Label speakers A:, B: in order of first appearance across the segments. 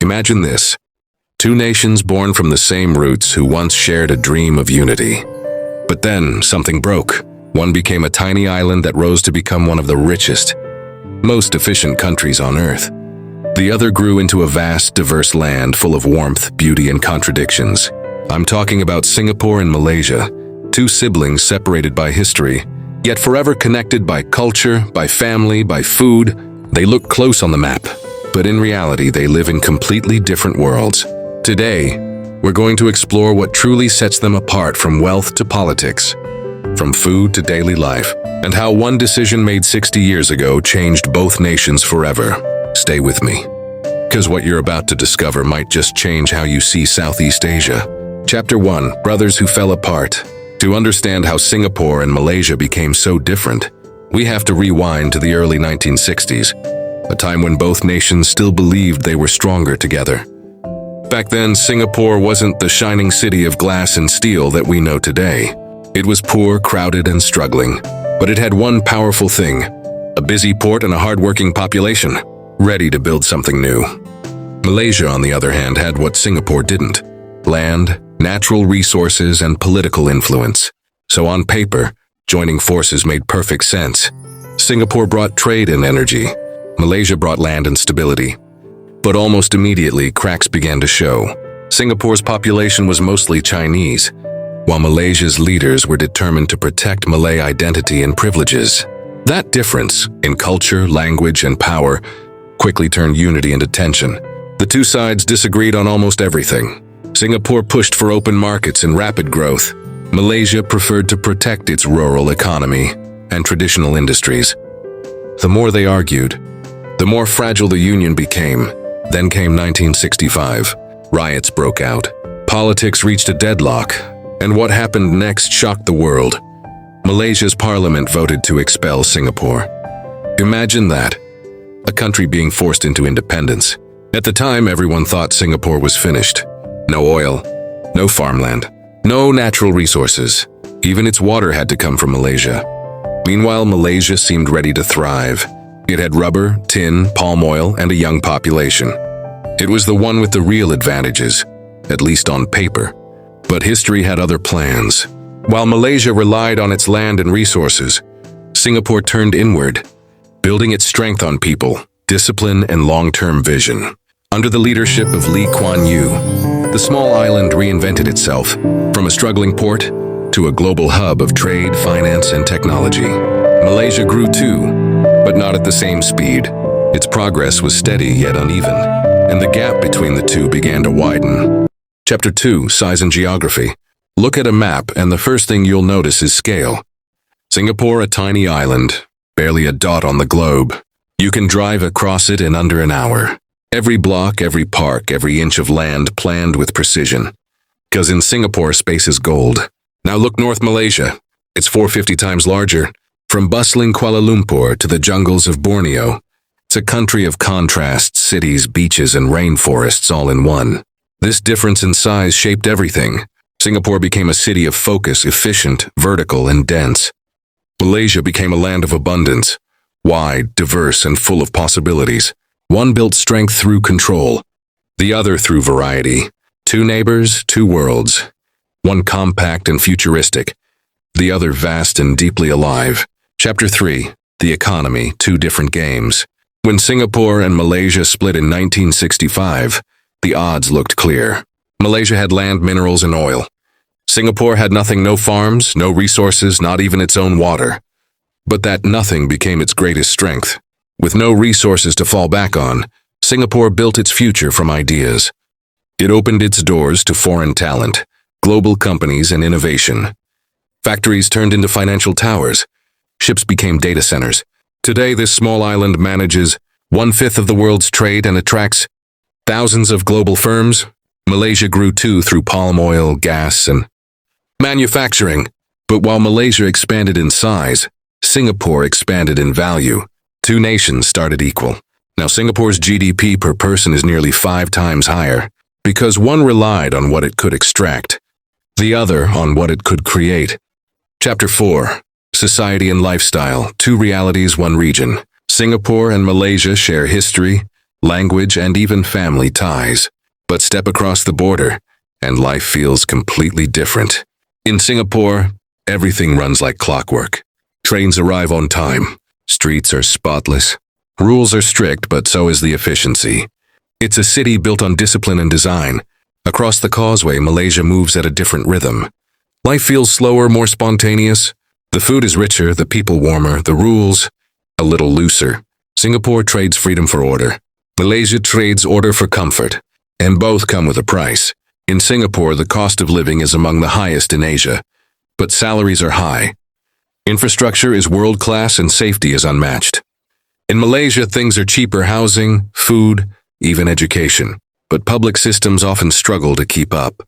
A: Imagine this. Two nations born from the same roots who once shared a dream of unity. But then something broke. One became a tiny island that rose to become one of the richest, most efficient countries on Earth. The other grew into a vast, diverse land full of warmth, beauty, and contradictions. I'm talking about Singapore and Malaysia, two siblings separated by history, yet forever connected by culture, by family, by food. They look close on the map, but in reality they live in completely different worlds. Today, we're going to explore what truly sets them apart, from wealth to politics, from food to daily life, and how one decision made 60 years ago changed both nations forever. Stay with me, because what you're about to discover might just change how you see Southeast Asia. Chapter 1: Brothers Who Fell Apart. To understand how Singapore and Malaysia became so different, we have to rewind to the early 1960s, a time when both nations still believed they were stronger together. Back then, Singapore wasn't the shining city of glass and steel that we know today. It was poor, crowded, and struggling, but it had one powerful thing: a busy port and a hard-working population, ready to build something new. Malaysia, on the other hand, had what Singapore didn't: land, natural resources, and political influence. So on paper, joining forces made perfect sense. Singapore brought trade and energy. Malaysia brought land and stability. But almost immediately, cracks began to show. Singapore's population was mostly Chinese, while Malaysia's leaders were determined to protect Malay identity and privileges. That difference in culture, language, and power quickly turned unity into tension. The two sides disagreed on almost everything. Singapore pushed for open markets and rapid growth. Malaysia preferred to protect its rural economy and traditional industries. The more they argued, the more fragile the union became. Then came 1965. Riots broke out. Politics reached a deadlock, and what happened next shocked the world. Malaysia's parliament voted to expel Singapore. Imagine that. A country being forced into independence. At the time, everyone thought Singapore was finished. No oil, no farmland, no natural resources. Even its water had to come from Malaysia. Meanwhile, Malaysia seemed ready to thrive. It had rubber, tin, palm oil, and a young population. It was the one with the real advantages, at least on paper. But history had other plans. While Malaysia relied on its land and resources, Singapore turned inward, building its strength on people, discipline, and long-term vision. Under the leadership of Lee Kuan Yew, the small island reinvented itself, from a struggling port to a global hub of trade, finance, and technology. Malaysia grew too, but not at the same speed. Its progress was steady yet uneven, and the gap between the two began to widen. Chapter 2: Size and Geography. Look at a map, and the first thing you'll notice is scale. Singapore, a tiny island, barely a dot on the globe. You can drive across it in under an hour. Every block, every park, every inch of land planned with precision. Because in Singapore, space is gold. Now look North Malaysia. It's 450 times larger. From bustling Kuala Lumpur to the jungles of Borneo, it's a country of contrasts, cities, beaches, and rainforests all in one. This difference in size shaped everything. Singapore became a city of focus, efficient, vertical, and dense. Malaysia became a land of abundance, wide, diverse, and full of possibilities. One built strength through control, the other through variety. Two neighbors, two worlds. One compact and futuristic, the other vast and deeply alive. Chapter 3: The Economy, Two Different Games. When Singapore and Malaysia split in 1965, the odds looked clear. Malaysia had land, minerals, and oil. Singapore had nothing: no farms, no resources, not even its own water. But that nothing became its greatest strength. With no resources to fall back on, Singapore built its future from ideas. It opened its doors to foreign talent, global companies, and innovation. Factories turned into financial towers. Ships became data centers. Today, this small island manages 1/5 of the world's trade and attracts thousands of global firms. Malaysia grew too, through palm oil, gas, and manufacturing. But while Malaysia expanded in size, Singapore expanded in value. Two nations started equal. Now Singapore's GDP per person is nearly 5 times higher, because one relied on what it could extract, the other on what it could create. Chapter 4: Society and Lifestyle, Two Realities, One Region. Singapore and Malaysia share history, language, and even family ties. But step across the border, and life feels completely different. In Singapore, everything runs like clockwork. Trains arrive on time. Streets are spotless. Rules are strict, but so is the efficiency. It's a city built on discipline and design. Across the causeway, Malaysia moves at a different rhythm. Life feels slower, more spontaneous. The food is richer, the people warmer, the rules a little looser. Singapore trades freedom for order. Malaysia trades order for comfort. And both come with a price. In Singapore, the cost of living is among the highest in Asia. But salaries are high. Infrastructure is world-class and safety is unmatched. In Malaysia, things are cheaper: housing, food, even education. But public systems often struggle to keep up,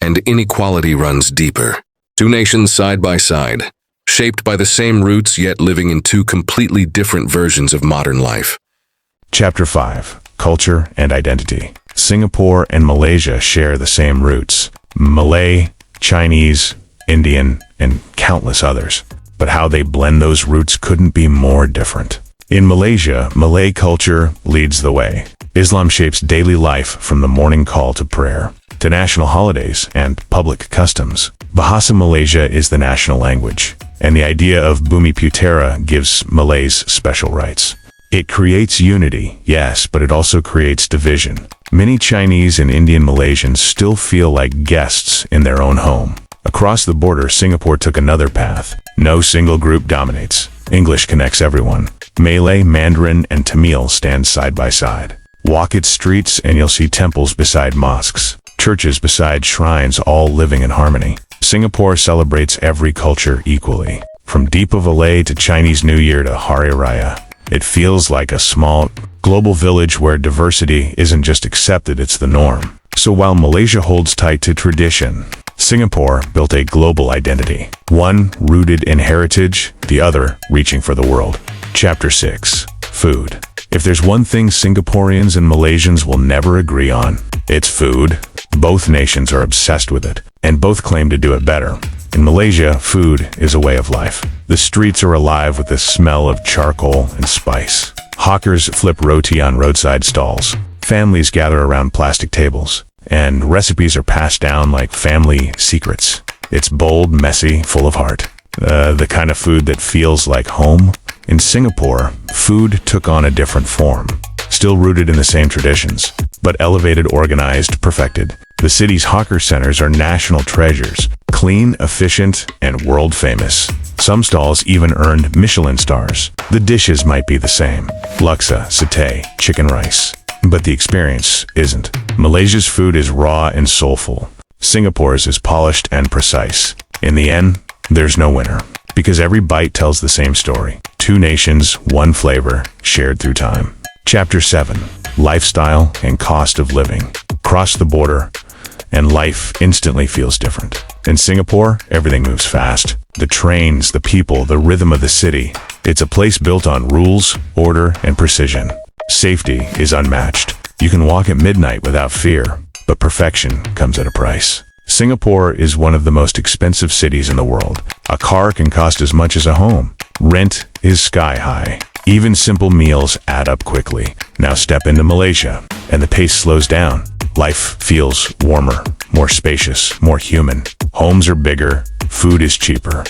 A: and inequality runs deeper. Two nations side by side, shaped by the same roots yet living in two completely different versions of modern life.
B: Chapter 5. Culture and Identity. Singapore and Malaysia share the same roots: Malay, Chinese, Indian, and countless others. But how they blend those roots couldn't be more different. In Malaysia, Malay culture leads the way. Islam shapes daily life from the morning call to prayer, to national holidays and public customs. Bahasa Malaysia is the national language, and the idea of Bumi Putera gives Malays special rights. It creates unity, yes, but it also creates division. Many Chinese and Indian Malaysians still feel like guests in their own home. Across the border, Singapore took another path. No single group dominates. English connects everyone. Malay, Mandarin, and Tamil stand side by side. Walk its streets and you'll see temples beside mosques, churches beside shrines, all living in harmony. Singapore celebrates every culture equally. From Deepa Valay to Chinese New Year to Hari Raya. It feels like a small, global village where diversity isn't just accepted, it's the norm. So while Malaysia holds tight to tradition, Singapore built a global identity. One rooted in heritage, the other reaching for the world. Chapter 6. Food. If there's one thing Singaporeans and Malaysians will never agree on, it's food. Both nations are obsessed with it, and both claim to do it better. In Malaysia, food is a way of life. The streets are alive with the smell of charcoal and spice. Hawkers flip roti on roadside stalls. Families gather around plastic tables, and recipes are passed down like family secrets. It's bold, messy, full of heart. The kind of food that feels like home. In Singapore, food took on a different form, still rooted in the same traditions, but elevated, organized, perfected. The city's hawker centers are national treasures, clean, efficient, and world famous. Some stalls even earned Michelin stars. The dishes might be the same: laksa, satay, chicken rice. But the experience isn't. Malaysia's food is raw and soulful. Singapore's is polished and precise. In the end, there's no winner, because every bite tells the same story. Two nations, one flavor, shared through time. Chapter 7. Lifestyle and cost of living. Cross the border, and life instantly feels different. In Singapore, everything moves fast. The trains, the people, the rhythm of the city. It's a place built on rules, order, and precision. Safety is unmatched. You can walk at midnight without fear, but perfection comes at a price. Singapore is one of the most expensive cities in the world. A car can cost as much as a home. Rent is sky high. Even simple meals add up quickly. Now step into Malaysia, and the pace slows down. Life feels warmer, more spacious, more human. Homes are bigger, food is cheaper,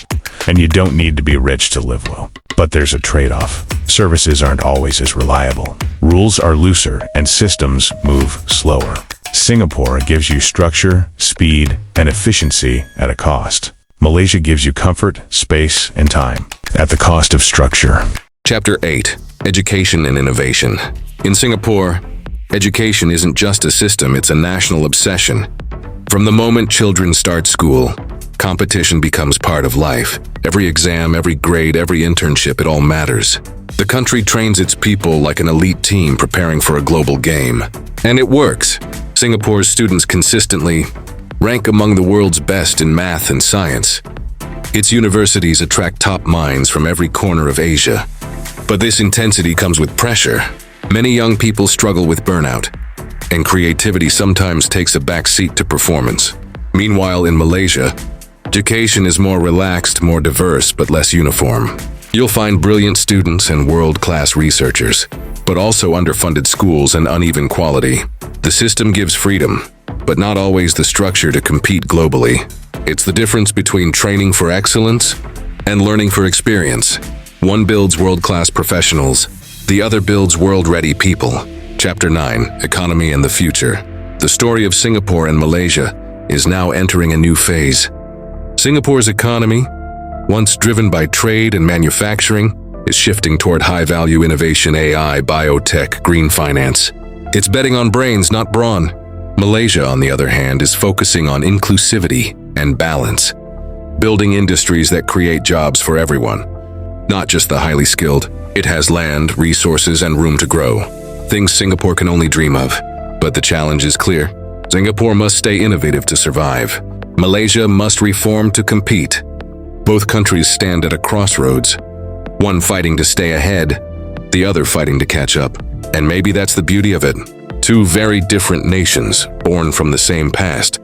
B: and you don't need to be rich to live well. But there's a trade-off. Services aren't always as reliable. Rules are looser, and systems move slower. Singapore gives you structure, speed, and efficiency at a cost. Malaysia gives you comfort, space, and time at the cost of structure.
A: Chapter 8. Education and Innovation. In Singapore, education isn't just a system, it's a national obsession. From the moment children start school, competition becomes part of life. Every exam, every grade, every internship, it all matters. The country trains its people like an elite team preparing for a global game. And it works. Singapore's students consistently rank among the world's best in math and science. Its universities attract top minds from every corner of Asia. But this intensity comes with pressure. Many young people struggle with burnout, and creativity sometimes takes a back seat to performance. Meanwhile, in Malaysia, education is more relaxed, more diverse, but less uniform. You'll find brilliant students and world-class researchers, but also underfunded schools and uneven quality. The system gives freedom, but not always the structure to compete globally. It's the difference between training for excellence and learning for experience. One builds world-class professionals, the other builds world-ready people. Chapter 9, Economy and the Future. The story of Singapore and Malaysia is now entering a new phase. Singapore's economy, once driven by trade and manufacturing, is shifting toward high-value innovation, AI, biotech, green finance. It's betting on brains, not brawn. Malaysia, on the other hand, is focusing on inclusivity and balance, building industries that create jobs for everyone, not just the highly skilled. It has land, resources, and room to grow, things Singapore can only dream of. But the challenge is clear. Singapore must stay innovative to survive. Malaysia must reform to compete. Both countries stand at a crossroads, one fighting to stay ahead, the other fighting to catch up. And maybe that's the beauty of it. Two very different nations, born from the same past,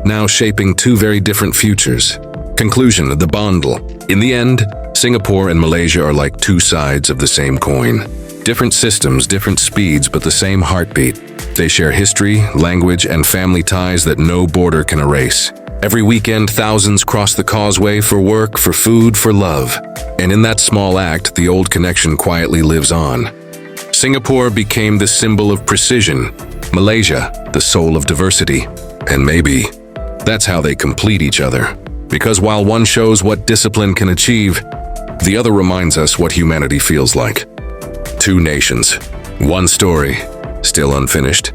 A: now shaping two very different futures. Conclusion of the bundle. In the end, Singapore and Malaysia are like two sides of the same coin. Different systems, different speeds, but the same heartbeat. They share history, language, and family ties that no border can erase. Every weekend, thousands cross the causeway for work, for food, for love. And in that small act, the old connection quietly lives on. Singapore became the symbol of precision, Malaysia, the soul of diversity. And maybe that's how they complete each other. Because while one shows what discipline can achieve, the other reminds us what humanity feels like. Two nations, one story, still unfinished.